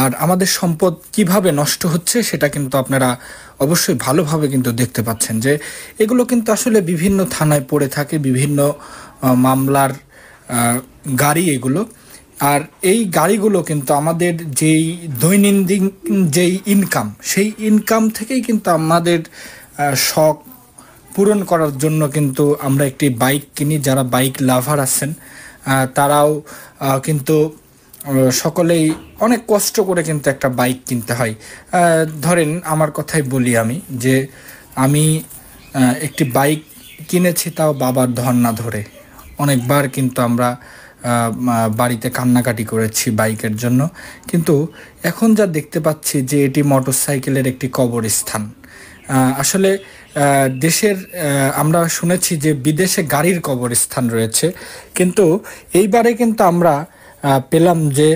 আর আমাদের সম্পদ কিভাবে নষ্ট হচ্ছে সেটা কিন্তু আপনারা অবশ্যই ভালোভাবে কিন্তু দেখতে পাচ্ছেন যে এগুলো কিন্তু আসলে বিভিন্ন থানায় পড়ে থাকে, বিভিন্ন মামলার গাড়ি এগুলো। আর এই গাড়িগুলো কিন্তু আমাদের যেই দৈনন্দিন যেই ইনকাম, সেই ইনকাম থেকেই কিন্তু আমাদের শখ পূরণ করার জন্য কিন্তু আমরা একটি বাইক কিনি। যারা বাইক লাভার আছেন তারাও কিন্তু সকলেই অনেক কষ্ট করে কিন্তু একটা বাইক কিনতে হয়। ধরেন আমার কথাই বলি আমি, যে আমি একটি বাইক কিনেছি, তাও বাবার ধর না ধরে। অনেকবার কিন্তু আমরা বাড়িতে কান্নাকাটি করেছি বাইকের জন্য, কিন্তু এখন যা দেখতে পাচ্ছি যে এটি মোটরসাইকেলের একটি কবরস্থান। আসলে দেশের আমরা শুনেছি যে বিদেশে গাড়ির কবরস্থান রয়েছে, কিন্তু এইবারে কিন্তু আমরা পেলাম যে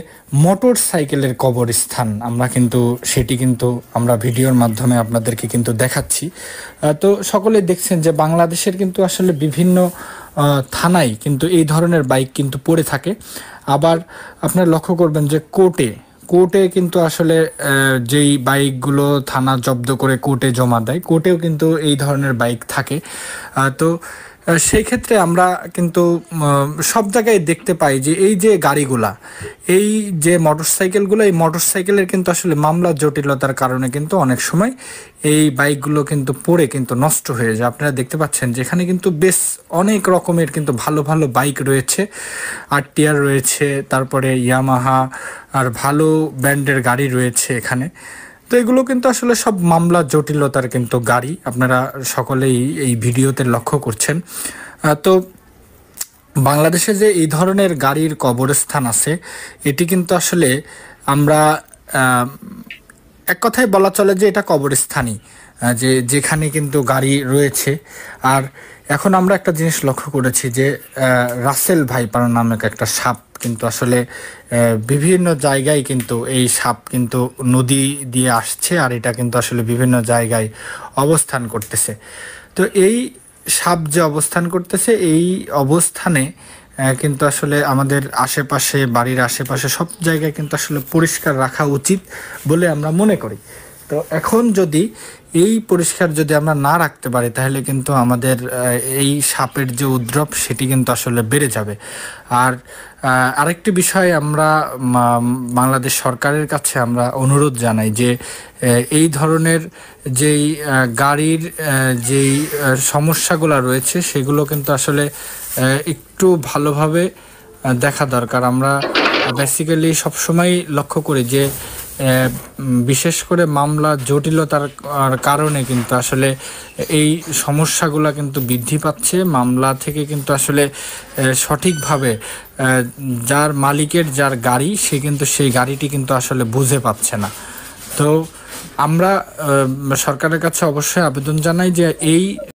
মোটর সাইকেলের কবরস্থান। আমরা কিন্তু সেটি কিন্তু আমরা ভিডিওর মাধ্যমে আপনাদেরকে কিন্তু দেখাচ্ছি। তো সকলে দেখছেন যে বাংলাদেশের কিন্তু আসলে বিভিন্ন থানায় কিন্তু এই ধরনের বাইক কিন্তু পড়ে থাকে। আবার আপনারা লক্ষ্য করবেন যে কোর্টে কিন্তু আসলে যেই বাইকগুলো থানা জব্দ করে কোর্টে জমা দেয়, কোর্টেও কিন্তু এই ধরনের বাইক থাকে। তো সেই ক্ষেত্রে আমরা কিন্তু সব জায়গায় দেখতে পাই যে এই যে গাড়িগুলা, এই যে মোটরসাইকেলগুলো, এই মোটরসাইকেলের কিন্তু আসলে মামলার জটিলতার কারণে কিন্তু অনেক সময় এই বাইকগুলো কিন্তু পড়ে কিন্তু নষ্ট হয়ে যায়। আপনারা দেখতে পাচ্ছেন যেখানে কিন্তু বেশ অনেক রকমের কিন্তু ভালো ভালো বাইক রয়েছে, আরটিআর রয়েছে, তারপরে ইয়ামাহা আর ভালো ব্র্যান্ডের গাড়ি রয়েছে এখানে। তো এগুলো কিন্তু আসলে সব মামলা জটিলতার কিন্তু গাড়ি, আপনারা সকলেই এই ভিডিওতে লক্ষ্য করছেন। তো বাংলাদেশে যে এই ধরনের গাড়ির কবরস্থান আছে, এটি কিন্তু আসলে আমরা এক কথায় বলা চলে যে এটা কবরস্থানই, যেখানে কিন্তু গাড়ি রয়েছে। আর এখন আমরা একটা জিনিস লক্ষ্য করেছি যে রাসেল ভাইপার নামক একটা সাপ কিন্তু আসলে বিভিন্ন জায়গায় কিন্তু এই সাপ কিন্তু নদী দিয়ে আসছে, আর এটা কিন্তু আসলে বিভিন্ন জায়গায় অবস্থান করতেছে। তো এই সাপ যে অবস্থান করতেছে, এই অবস্থানে কিন্তু আসলে আমাদের আশেপাশে, বাড়ির আশেপাশে সব জায়গায় কিন্তু আসলে পরিষ্কার রাখা উচিত বলে আমরা মনে করি। তো এখন যদি এই পরিষ্কার যদি আমরা না রাখতে পারি, তাহলে কিন্তু আমাদের এই সাপের যে উদ্রব সেটি কিন্তু আসলে বেড়ে যাবে। আর আরেকটি বিষয় আমরা বাংলাদেশ সরকারের কাছে আমরা অনুরোধ জানাই যে এই ধরনের যেই গাড়ির যেই সমস্যাগুলো রয়েছে সেগুলো কিন্তু আসলে একটু ভালোভাবে দেখা দরকার। আমরা বেসিক্যালি সবসময় লক্ষ্য করি যে বিশেষ করে মামলা জটিলতার কারণে কিন্তু আসলে এই সমস্যাগুলো কিন্তু বৃদ্ধি পাচ্ছে। মামলা থেকে কিন্তু আসলে সঠিকভাবে যার মালিকের যার গাড়ি, সে কিন্তু সেই গাড়িটি কিন্তু আসলে বুঝে পাচ্ছে না। তো আমরা সরকারের কাছে অবশ্যই আবেদন জানাই যে এই